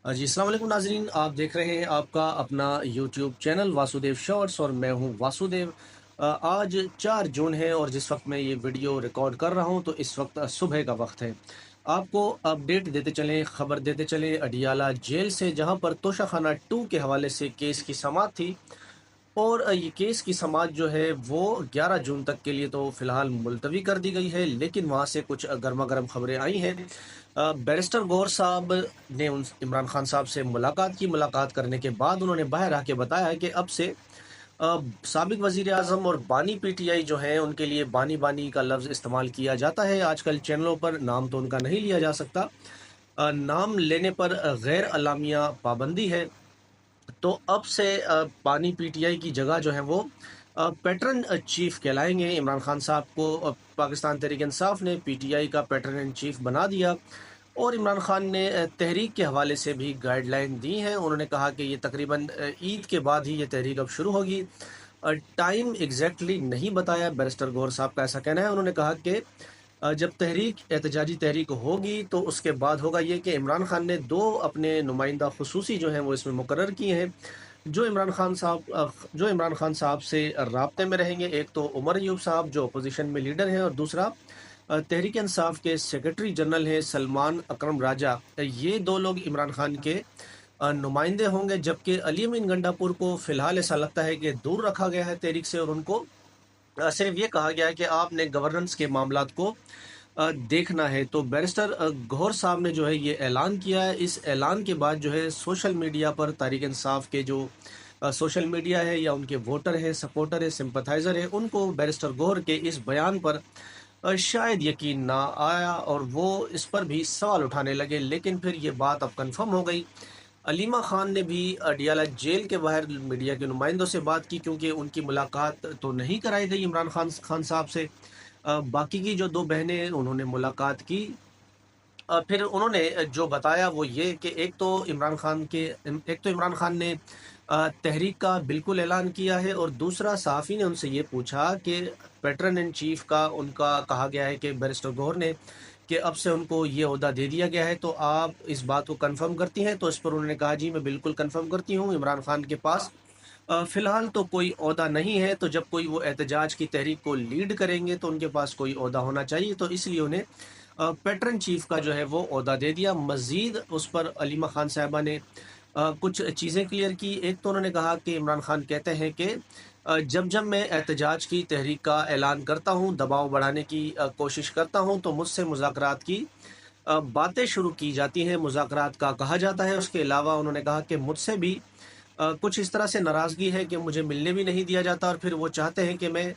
जी अस्सलाम वालेकुम नाजरीन, आप देख रहे हैं आपका अपना यूट्यूब चैनल वासुदेव शॉर्ट्स और मैं हूं वासुदेव। आज 4 जून है और जिस वक्त मैं ये वीडियो रिकॉर्ड कर रहा हूं तो इस वक्त सुबह का वक्त है। आपको अपडेट देते चलें, खबर देते चलें अडियाला जेल से, जहां पर तोशाखाना 2 के हवाले से केस की समाअत थी। और ये केस की समाअत जो है वो 11 जून तक के लिए तो फिलहाल मुलतवी कर दी गई है, लेकिन वहाँ से कुछ गर्मा गर्म खबरें आई हैं। बैरिस्टर गौहर साहब ने उन इमरान खान साहब से मुलाकात की। मुलाकात करने के बाद उन्होंने बाहर आके बताया कि अब से साबिक वजीर आजम और बानी पीटीआई जो हैं उनके लिए बानी बानी का लफ्ज़ इस्तेमाल किया जाता है। आजकल चैनलों पर नाम तो उनका नहीं लिया जा सकता। नाम लेने पर गैर अलामिया पाबंदी है। तो अब से पानी पीटीआई की जगह जो है वो पैटर्न चीफ कहलाएंगे। इमरान खान साहब को पाकिस्तान तहरीक इंसाफ ने पीटीआई का पैटर्न इन चीफ बना दिया। और इमरान खान ने तहरीक के हवाले से भी गाइडलाइन दी हैं। उन्होंने कहा कि ये तकरीबन ईद के बाद ही ये तहरीक अब शुरू होगी। टाइम एग्जैक्टली नहीं बताया, बैरिस्टर गौहर साहब का ऐसा कहना है। उन्होंने कहा कि जब तहरीक एहतजाजी तहरीक होगी तो उसके बाद होगा ये कि इमरान खान ने 2 अपने नुमाइंदा खुसूसी जो हैं वो इसमें मुकर्रर किए हैं, जो इमरान खान साहब से राब्ते में रहेंगे। एक तो उमर अयूब साहब जो अपोजिशन में लीडर हैं, और दूसरा तहरीक इंसाफ के सेक्रेटरी जनरल हैं सलमान अकरम राजा। ये 2 लोग इमरान खान के नुमाइंदे होंगे, जबकि अली अमीन गंडापुर को फ़िलहाल ऐसा लगता है कि दूर रखा गया है तहरीक से, और उनको सिर्फ ये कहा गया है कि आपने गवर्नेंस के मामलात को देखना है। तो बैरिस्टर गौहर साहब ने जो है ये ऐलान किया है। इस ऐलान के बाद जो है सोशल मीडिया पर तहरीक इंसाफ के जो सोशल मीडिया है या उनके वोटर हैं, सपोर्टर है, सिंपथाइज़र है, उनको बैरिस्टर गौहर के इस बयान पर शायद यकीन ना आया और वो इस पर भी सवाल उठाने लगे। लेकिन फिर ये बात अब कंफर्म हो गई। अलीमा खान ने भी अडियाला जेल के बाहर मीडिया के नुमाइंदों से बात की, क्योंकि उनकी मुलाकात तो नहीं कराई गई इमरान खान साहब से। बाकी की जो 2 बहनें हैं उन्होंने मुलाकात की। फिर उन्होंने जो बताया वो ये कि एक तो इमरान खान ने तहरीक का बिल्कुल ऐलान किया है, और दूसरा सहाफ़ी ने उनसे ये पूछा कि पैटर्न इन चीफ का उनका कहा गया है कि बैरिस्टर गौहर ने कि अब से उनको ये ओहदा दे दिया गया है, तो आप इस बात को कंफर्म करती हैं? तो इस पर उन्होंने कहा जी मैं बिल्कुल कंफर्म करती हूँ। इमरान खान के पास फ़िलहाल तो कोई ओहदा नहीं है, तो जब कोई वो एहतजाज की तहरीक को लीड करेंगे तो उनके पास कोई ओहदा होना चाहिए, तो इसलिए उन्हें पैटर्न चीफ का जो है वो ओहदा दे दिया। मज़ीद उस पर अलीमा खान साहिबा ने कुछ चीज़ें क्लियर की। एक तो उन्होंने कहा कि इमरान खान कहते हैं कि जब जब मैं एहतजाज की तहरीक का ऐलान करता हूँ, दबाव बढ़ाने की कोशिश करता हूँ, तो मुझसे मुज़ाकरात की बातें शुरू की जाती हैं, मुज़ाकरात का कहा जाता है। उसके अलावा उन्होंने कहा कि मुझसे भी कुछ इस तरह से नाराज़गी है कि मुझे मिलने भी नहीं दिया जाता, और फिर वो चाहते हैं कि मैं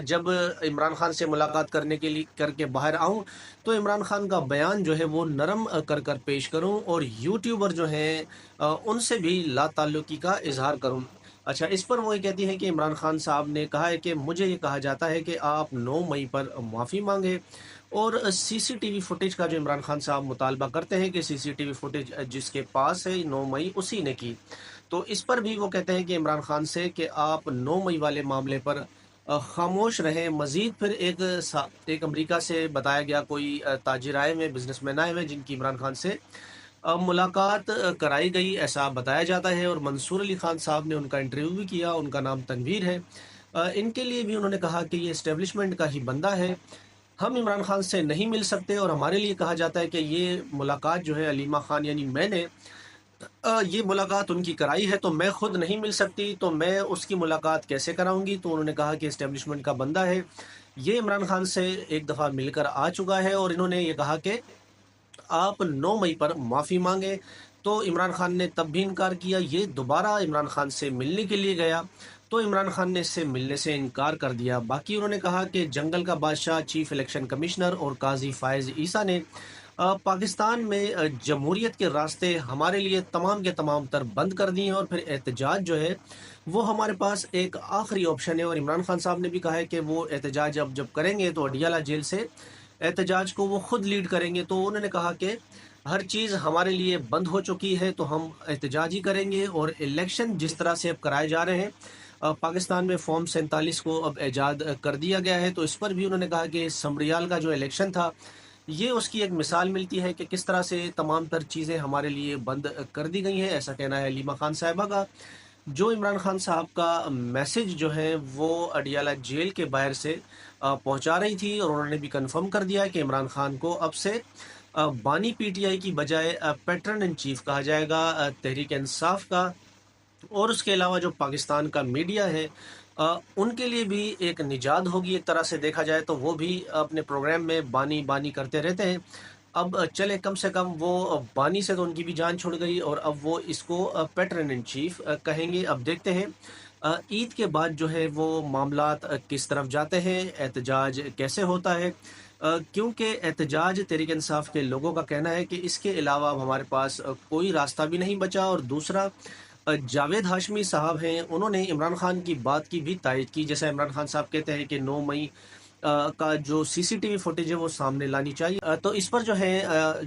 जब इमरान खान से मुलाकात करने के लिए करके बाहर आऊँ, तो इमरान खान का बयान जो है वो नरम कर कर पेश करूँ, और यूट्यूबर जो हैं उनसे भी लाताल्लुकी का इज़हार करूँ। अच्छा, इस पर वो ये कहती हैं कि इमरान खान साहब ने कहा है कि मुझे ये कहा जाता है कि आप 9 मई पर माफ़ी माँगे, और सीसीटीवी फुटेज का जो इमरान खान साहब मुतालबा करते हैं कि सीसीटीवी फुटेज जिसके पास है 9 मई उसी ने की। तो इस पर भी वो कहते हैं कि इमरान खान से कि आप 9 मई वाले मामले पर खामोश रहें। मज़ीद फिर एक अमेरिका से बताया गया कोई ताजिर आए हुए, बिजनेसमैन आए हुए, जिनकी इमरान खान से मुलाकात कराई गई ऐसा बताया जाता है, और मंसूर अली खान साहब ने उनका इंटरव्यू भी किया। उनका नाम तनवीर है। इनके लिए भी उन्होंने कहा कि ये इस्टेब्लिशमेंट का ही बंदा है, हम इमरान खान से नहीं मिल सकते, और हमारे लिए कहा जाता है कि ये मुलाकात जो है अलीमा खान यानी मैंने ये मुलाकात उनकी कराई है, तो मैं खुद नहीं मिल सकती, तो मैं उसकी मुलाकात कैसे कराऊंगी? तो उन्होंने कहा कि इस्टेब्लिशमेंट का बंदा है, ये इमरान खान से एक दफ़ा मिलकर आ चुका है, और इन्होंने ये कहा कि आप 9 मई पर माफ़ी मांगे। तो इमरान खान ने तब भी इनकार किया। ये दोबारा इमरान खान से मिलने के लिए गया, तो इमरान खान ने इससे मिलने से इनकार कर दिया। बाकी उन्होंने कहा कि जंगल का बादशाह, चीफ इलेक्शन कमिश्नर और काजी फायज़ ईसा ने पाकिस्तान में जमहूरियत के रास्ते हमारे लिए तमाम के तमाम तर बंद कर दिए हैं, और फिर एहतजाज जो है वो हमारे पास एक आखिरी ऑप्शन है। और इमरान खान साहब ने भी कहा है कि वो एहतजाज अब जब करेंगे तो अडियाला जेल से एहतजाज को वो खुद लीड करेंगे। तो उन्होंने कहा कि हर चीज़ हमारे लिए बंद हो चुकी है, तो हम एहतजाज ही करेंगे। और इलेक्शन जिस तरह से अब कराए जा रहे हैं, पाकिस्तान में फॉर्म 47 को अब ईजाद कर दिया गया है, तो इस पर भी उन्होंने कहा कि समरियाल का जो इलेक्शन था یہ اس کی ایک مثال ملتی ہے کہ کس طرح سے تمام تر چیزیں ہمارے لیے بند کر دی گئی ہیں، ایسا کہنا ہے علیمہ خان صاحبہ کا، جو عمران خان صاحب کا میسج جو ہے وہ اڈیالہ جیل کے باہر سے پہنچا رہی تھی، اور انہوں نے بھی کنفرم کر دیا کہ عمران خان کو اب سے بانی پی ٹی آئی کی بجائے پیٹرن ان چیف کہا جائے گا تحریک انصاف کا۔ اور اس کے علاوہ جو پاکستان کا میڈیا ہے ان کے لیے بھی ایک نجات ہوگی، ایک طرح سے دیکھا جائے تو وہ بھی اپنے پروگرام میں بانی بانی کرتے رہتے ہیں۔ اب چلے کم سے کم وہ بانی سے تو ان کی بھی جان چھوڑ گئی، اور اب وہ اس کو پیٹرن ان چیف کہیں گے۔ اب دیکھتے ہیں عید کے بعد جو ہے وہ معاملات کس طرف جاتے ہیں، احتجاج کیسے ہوتا ہے، کیونکہ احتجاج تحریک انصاف کے لوگوں کا کہنا ہے کہ اس کے علاوہ اب ہمارے پاس کوئی راستہ بھی نہیں بچا۔ اور دوسرا، جاوید ہاشمی صاحب ہیں، انہوں نے عمران خان کی بات کی بھی تائید کی، جیسا عمران خان صاحب کہتے ہیں کہ 9 مئی کا جو سی سی ٹی وی فوٹیج ہے وہ سامنے لانی چاہیے۔ تو اس پر جو ہے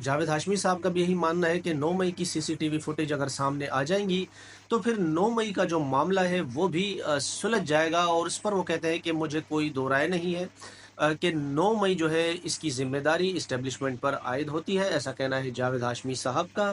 جاوید ہاشمی صاحب کا بھی یہی ماننا ہے کہ 9 مئی کی سی سی ٹی وی فوٹیج اگر سامنے آ جائیں گی تو پھر 9 مئی کا جو معاملہ ہے وہ بھی سلجھ جائے گا، اور اس پر وہ کہتے ہیں کہ مجھے کوئی دو رائے نہیں ہے کہ 9 مئی جو ہے اس کی ذمہ داری اسٹیبلشمنٹ پر عائد ہوتی ہے، ایسا کہنا ہے جاوید ہاشمی صاحب کا۔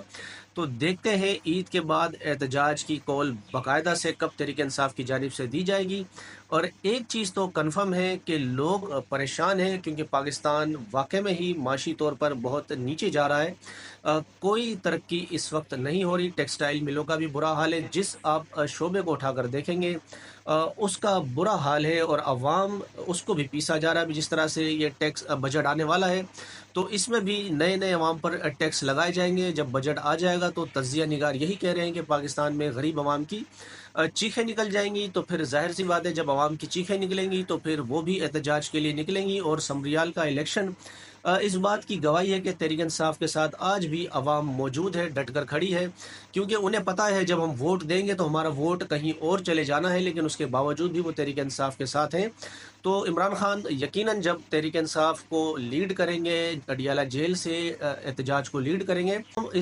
تو دیکھتے ہیں عید کے بعد احتجاج کی کال باقاعدہ سے کب تحریک انصاف کی جانب سے دی جائے گی۔ اور ایک چیز تو کنفرم ہے کہ لوگ پریشان ہیں، کیونکہ پاکستان واقع میں ہی معاشی طور پر بہت نیچے جا رہا ہے، کوئی ترقی اس وقت نہیں ہو رہی۔ ٹیکسٹائل ملوں کا بھی برا حال ہے، جس آپ شعبے کو اٹھا کر دیکھیں گے اس کا برا حال ہے، اور عوام اس کو بھی پیسا جا رہا ہے۔ جس طرح سے یہ ٹیکس بجٹ آنے والا ہے تو اس میں بھی نئے نئے عوام پر ٹیکس لگائے جائیں گے۔ جب بجٹ آ جائے گا تو تجزیہ نگار یہی کہہ رہے ہیں کہ پاکستان میں غریب عوام کی چیخیں نکل جائیں گی، تو پھر ظاہر سی بات ہے جب عوام کی چیخیں نکلیں گی تو پھر وہ بھی احتجاج کے لیے نکلیں گی۔ اور سمریال کا الیکشن اس بات کی گواہی ہے کہ تحریک انصاف کے ساتھ آج بھی عوام موجود ہے، ڈٹ کر کھڑی ہے، کیونکہ انہیں پتہ ہے جب ہم ووٹ دیں گے تو ہمارا ووٹ کہیں اور چلے جانا ہے، لیکن اس کے باوجود بھی وہ تحریک انصاف کے ساتھ ہیں۔ تو عمران خان یقیناً جب تحریک انصاف کو لیڈ کریں گے، اڈیالہ جیل سے احتجاج کو لیڈ کریں گے،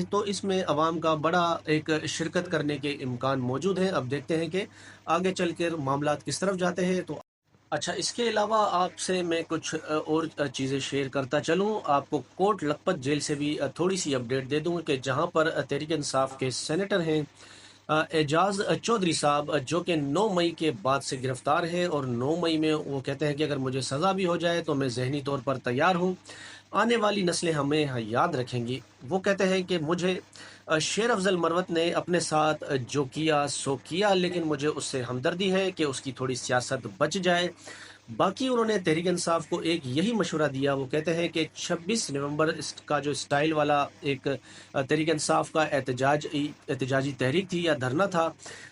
تو اس میں عوام کا بڑا ایک شرکت کرنے کے امکان موجود ہیں۔ اب دیکھتے ہیں کہ آگے چل کر معاملات کس طرف جاتے ہیں۔ تو اچھا، اس کے علاوہ آپ سے میں کچھ اور چیزیں شیئر کرتا چلوں، آپ کو کوٹ لکھپت جیل سے بھی تھوڑی سی اپڈیٹ دے دوں کہ جہاں پر تحریک انصاف کے سینیٹر ہیں اعجاز چودھری صاحب، جو کہ 9 مئی کے بعد سے گرفتار ہے، اور 9 مئی میں وہ کہتے ہیں کہ اگر مجھے سزا بھی ہو جائے تو میں ذہنی طور پر تیار ہوں، آنے والی نسلیں ہمیں یاد رکھیں گی۔ وہ کہتے ہیں کہ مجھے شیر افضل مروت نے اپنے ساتھ جو کیا سو کیا، لیکن مجھے اس سے ہمدردی ہے کہ اس کی تھوڑی سیاست بچ جائے۔ باقی انہوں نے تحریک انصاف کو ایک یہی مشورہ دیا، وہ کہتے ہیں کہ 26 نومبر کا جو سٹائل والا ایک تحریک انصاف کا احتجاجی تحریک تھی یا دھرنا تھا،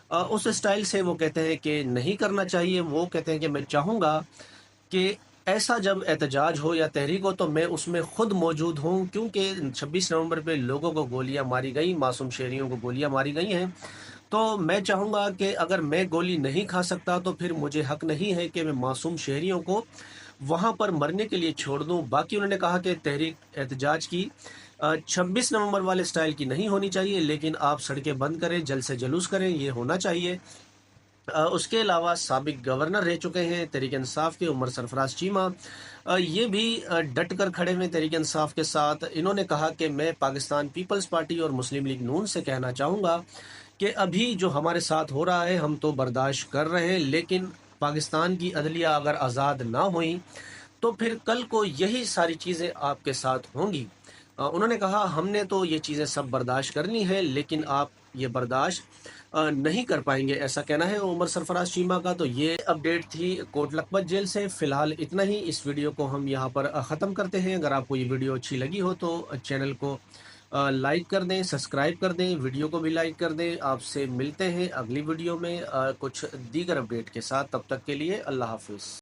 اس سٹائل سے وہ کہتے ہیں کہ نہیں کرنا چاہیے۔ وہ کہتے ہیں کہ میں چاہوں گا کہ ایسا جب احتجاج ہو یا تحریک ہو تو میں اس میں خود موجود ہوں، کیونکہ 26 نومبر پہ لوگوں کو گولیاں ماری گئی، معصوم شہریوں کو گولیاں ماری گئی ہیں، تو میں چاہوں گا کہ اگر میں گولی نہیں کھا سکتا تو پھر مجھے حق نہیں ہے کہ میں معصوم شہریوں کو وہاں پر مرنے کے لیے چھوڑ دوں۔ باقی انہوں نے کہا کہ تحریک احتجاج کی 26 نومبر والے سٹائل کی نہیں ہونی چاہیے، لیکن آپ سڑکیں بند کریں، جلد سے جلوس کریں، یہ ہونا چاہیے۔ اس کے علاوہ سابق گورنر رہ چکے ہیں تحریک انصاف کے عمر سرفراز چیمہ، یہ بھی ڈٹ کر کھڑے ہوئے تحریک انصاف کے ساتھ۔ انہوں نے کہا کہ میں پاکستان پیپلز پارٹی اور مسلم لیگ نون سے کہنا چاہوں گا کہ ابھی جو ہمارے ساتھ ہو رہا ہے ہم تو برداشت کر رہے ہیں، لیکن پاکستان کی عدلیہ اگر آزاد نہ ہوئی تو پھر کل کو یہی ساری چیزیں آپ کے ساتھ ہوں گی۔ انہوں نے کہا ہم نے تو یہ چیزیں سب برداشت کرنی ہے، لیکن آپ یہ برداشت نہیں کر پائیں گے، ایسا کہنا ہے عمر سرفراز چیمہ کا۔ تو یہ اپڈیٹ تھی کوٹ لکھپت جیل سے۔ فی الحال اتنا ہی، اس ویڈیو کو ہم یہاں پر ختم کرتے ہیں۔ اگر آپ کو یہ ویڈیو اچھی لگی ہو تو چینل کو لائک کر دیں، سبسکرائب کر دیں، ویڈیو کو بھی لائک کر دیں۔ آپ سے ملتے ہیں اگلی ویڈیو میں کچھ دیگر اپڈیٹ کے ساتھ، تب تک کے لیے اللہ حافظ۔